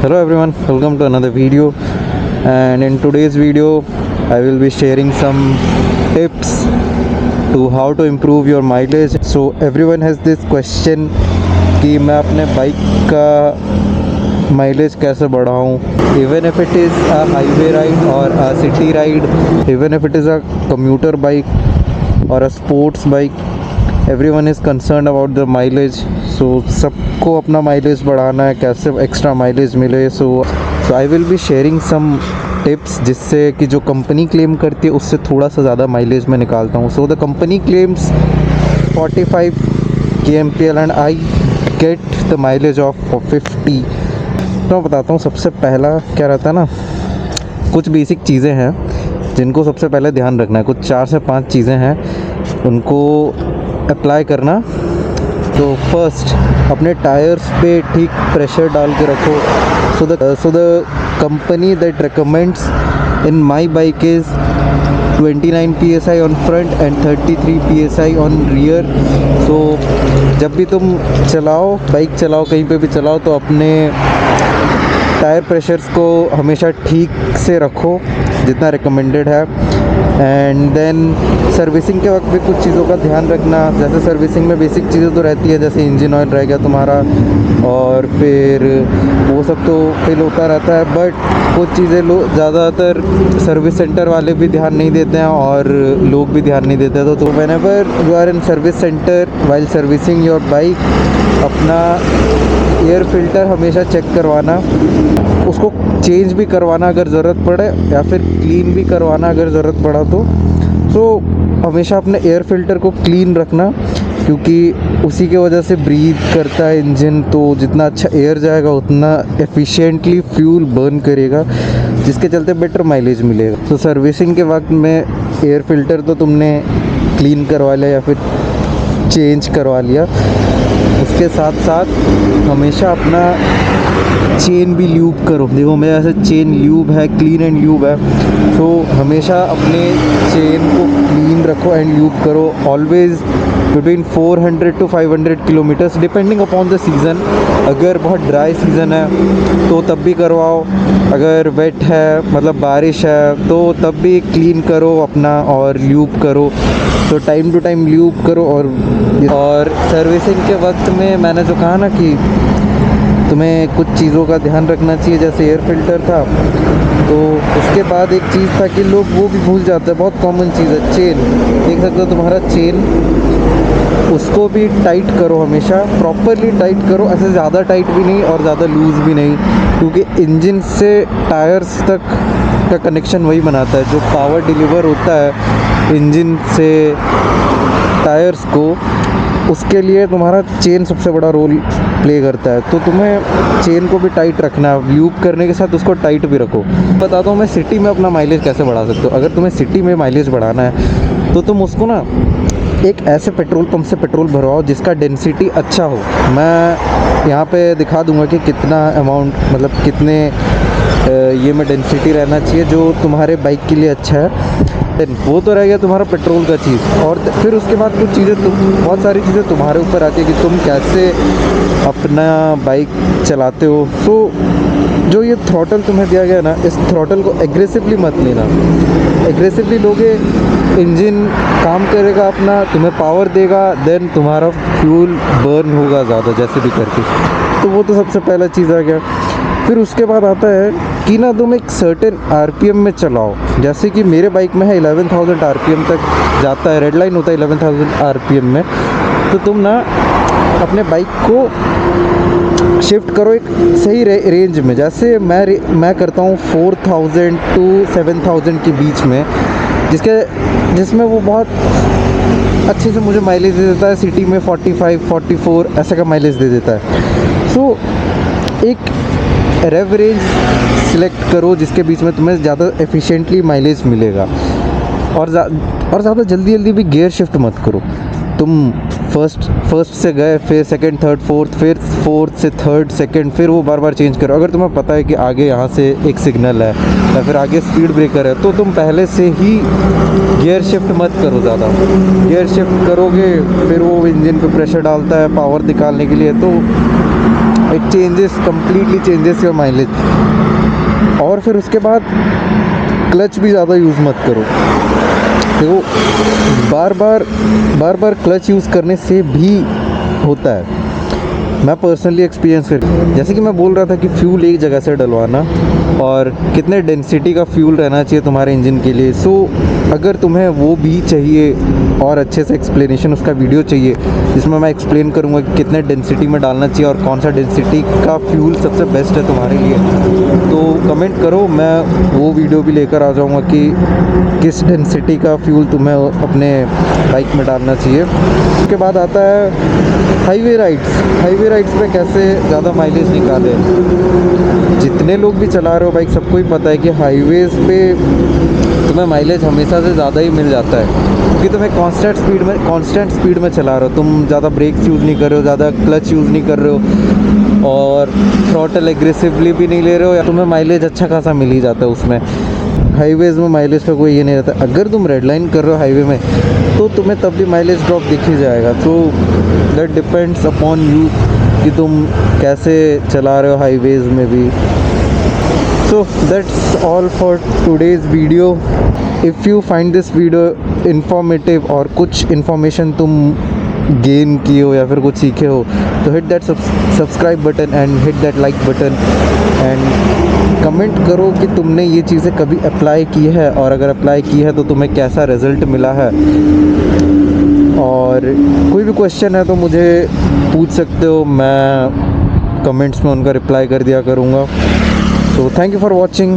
Hello everyone, welcome to another video. And in today's video I will be sharing some tips to how to improve your mileage. So everyone has this question कि मैं अपने bike का mileage कैसे बढ़ाऊँ, even if it is a highway ride or a city ride, even if it is a commuter bike or a sports bike, everyone is concerned about the mileage. So सबको अपना mileage बढ़ाना है, कैसे extra mileage मिले. So I will be sharing some tips जिससे कि जो company claim करती है उससे थोड़ा सा ज़्यादा माइलेज मैं निकालता हूँ. So the company claims 45 kmpl and I get the mileage of 50. तो मैं बताता हूँ सबसे पहला क्या रहता है ना, कुछ बेसिक चीज़ें हैं जिनको सबसे पहले ध्यान रखना है. कुछ 4 से 5 चीज़ें हैं, उनको अप्लाई करना. तो फर्स्ट, अपने टायर्स पे ठीक प्रेशर डाल के रखो. So the company that recommends in my bike is 29 psi on front end 33 psi on rear. तो जब भी तुम चलाओ, बाइक चलाओ, कहीं पे भी चलाओ, तो अपने टायर प्रेशर्स को हमेशा ठीक से रखो जितना रिकमेंडेड है. एंड देन सर्विसिंग के वक्त भी कुछ चीज़ों का ध्यान रखना. जैसे सर्विसिंग में बेसिक चीज़ें तो रहती है, जैसे इंजन ऑयल रह गया तुम्हारा, और फिर वो सब तो फिल होता रहता है. बट कुछ चीज़ें लोग ज़्यादातर सर्विस सेंटर वाले भी ध्यान नहीं देते हैं और लोग भी ध्यान नहीं देते हैं. तो whenever you are in service centre while servicing your bike, अपना एयर फिल्टर हमेशा चेक करवाना, उसको चेंज भी करवाना अगर ज़रूरत पड़े, या फिर क्लीन भी करवाना अगर ज़रूरत पड़ा तो. हमेशा अपने एयर फिल्टर को क्लीन रखना, क्योंकि उसी के वजह से ब्रीथ करता है इंजन. तो जितना अच्छा एयर जाएगा उतना एफिशिएंटली फ्यूल बर्न करेगा, जिसके चलते बेटर माइलेज मिलेगा. तो सर्विसिंग के वक्त में एयर फिल्टर तो तुमने क्लीन करवा लिया या फिर चेंज करवा लिया, उसके साथ साथ हमेशा अपना चेन भी ल्यूब करो. देखो मेरे ऐसे चेन ल्यूब है, क्लीन एंड ल्यूब है. तो हमेशा अपने चेन को क्लीन रखो एंड ल्यूब करो. Always between 400 to 500 kilometres depending upon the season. अगर बहुत ड्राई सीज़न है तो तब भी करवाओ, अगर वेट है मतलब बारिश है तो तब भी क्लीन करो अपना और ल्यूब करो. तो टाइम टू टाइम ल्यूब करो. और सर्विसिंग के वक्त में मैंने जो कहा ना कि तुम्हें कुछ चीज़ों का ध्यान रखना चाहिए, जैसे एयर फिल्टर था. तो उसके बाद एक चीज़ था कि लोग वो भी भूल जाते हैं, बहुत कॉमन चीज़ है, चेन. देख सकते हो तुम्हारा चेन, उसको भी टाइट करो, हमेशा प्रॉपरली टाइट करो. ऐसे ज़्यादा टाइट भी नहीं और ज़्यादा लूज़ भी नहीं, क्योंकि इंजन से टायर्स तक का कनेक्शन वही बनाता है. जो पावर डिलीवर होता है इंजन से टायर्स को, उसके लिए तुम्हारा चेन सबसे बड़ा रोल प्ले करता है. तो तुम्हें चेन को भी टाइट रखना है, ल्यूब करने के साथ उसको टाइट भी रखो. बताता हूँ मैं सिटी में अपना माइलेज कैसे बढ़ा सकते हो. अगर तुम्हें सिटी में माइलेज बढ़ाना है तो तुम उसको ना एक ऐसे पेट्रोल पंप से पेट्रोल भरवाओ जिसका डेंसिटी अच्छा हो. मैं यहाँ पे दिखा दूँगा कि कितना अमाउंट, मतलब कितने ये में डेंसिटी रहना चाहिए जो तुम्हारे बाइक के लिए अच्छा है. वो तो रह गया तुम्हारा पेट्रोल का चीज़. और फिर उसके बाद कुछ चीज़ें, बहुत सारी चीज़ें तुम्हारे ऊपर आती है कि तुम कैसे अपना बाइक चलाते हो. तो जो ये थ्रॉटल तुम्हें दिया गया ना, इस थ्रॉटल को एग्रेसिवली मत लेना. एग्रेसिवली लोगे, इंजन काम करेगा अपना, तुम्हें पावर देगा, देन तुम्हारा फ्यूल बर्न होगा ज़्यादा जैसे भी करके. तो वो तो सबसे पहला चीज़ आ गया. फिर उसके बाद आता है कि ना तुम एक सर्टेन आरपीएम में चलाओ. जैसे कि मेरे बाइक में है 11,000 आरपीएम तक जाता है, रेड लाइन होता है 11,000 आरपीएम में. तो तुम ना अपने बाइक को शिफ्ट करो एक सही रेंज में. जैसे मैं करता हूँ 4,000 to 7,000 के बीच में, जिसमें वो बहुत अच्छे से मुझे माइलेज दे देता है. सिटी में 45-44 ऐसा का माइलेज दे देता है. सो एक रेव रेंज सिलेक्ट करो जिसके बीच में तुम्हें ज़्यादा एफिशिएंटली माइलेज मिलेगा. और ज़्यादा जल्दी भी गियर शिफ्ट मत करो. तुम फर्स्ट से गए, फिर सेकंड, थर्ड, फोर्थ, फिर फोर्थ से थर्ड, सेकंड, फिर वो बार बार चेंज करो. अगर तुम्हें पता है कि आगे यहाँ से एक सिग्नल है या फिर आगे स्पीड ब्रेकर है, तो तुम पहले से ही गियर शिफ्ट मत करो. ज़्यादा गियर शिफ्ट करोगे फिर वो इंजन पे प्रेशर डालता है पावर निकालने के लिए. तो it changes, completely changes your mileage. और फिर उसके बाद क्लच भी ज़्यादा यूज़ मत करो। देखो बार बार क्लच यूज़ करने से भी होता है, मैं पर्सनली एक्सपीरियंस कर, जैसे कि मैं बोल रहा था कि फ्यूल एक जगह से डलवाना और कितने डेंसिटी का फ्यूल रहना चाहिए तुम्हारे इंजन के लिए। सो अगर तुम्हें वो भी चाहिए और अच्छे से एक्सप्लेनेशन उसका वीडियो चाहिए जिसमें मैं एक्सप्लेन करूँगा कि कितने डेंसिटी में डालना चाहिए और कौन सा डेंसिटी का फ्यूल सबसे बेस्ट है तुम्हारे लिए, तो कमेंट करो, मैं वो वीडियो भी लेकर आ जाऊँगा कि किस डेंसिटी का फ्यूल तुम्हें अपने बाइक में डालना चाहिए। उसके बाद आता है हाईवे राइड्स पे कैसे ज़्यादा माइलेज निकाले। जितने लोग भी चला रहे हो बाइक सबको ही पता है कि हाईवेज़ पे तुम्हें माइलेज हमेशा से ज़्यादा ही मिल जाता है, क्योंकि तुम्हें कांस्टेंट स्पीड में चला रहे हो, तुम ज़्यादा ब्रेक्स यूज़ नहीं कर रहे हो, ज़्यादा क्लच यूज़ नहीं कर रहे हो और थ्रॉटल एग्रेसिवली भी नहीं ले रहे हो, या तुम्हें माइलेज अच्छा खासा मिल ही जाता है उसमें। हाईवेज़ में माइलेज का कोई ये नहीं रहता। अगर तुम रेड लाइन कर रहे हो हाईवे में तो तुम्हें तब भी माइलेज ड्रॉप दिख ही जाएगा। तो दैट डिपेंड्स अपॉन यू कि तुम कैसे चला रहे हो हाईवेज़ में भी। So that's all for today's video. If you find this video informative और कुछ इन्फॉर्मेशन तुम गेन किए हो या फिर कुछ सीखे हो तो hit that subscribe button and hit that like button and comment करो कि तुमने ये चीज़ें कभी अप्लाई की है, और अगर अप्लाई की है तो तुम्हें कैसा रिज़ल्ट मिला है। और कोई भी क्वेश्चन है तो मुझे पूछ सकते हो, मैं कमेंट्स में उनका रिप्लाई कर दिया करूँगा। So thank you for watching.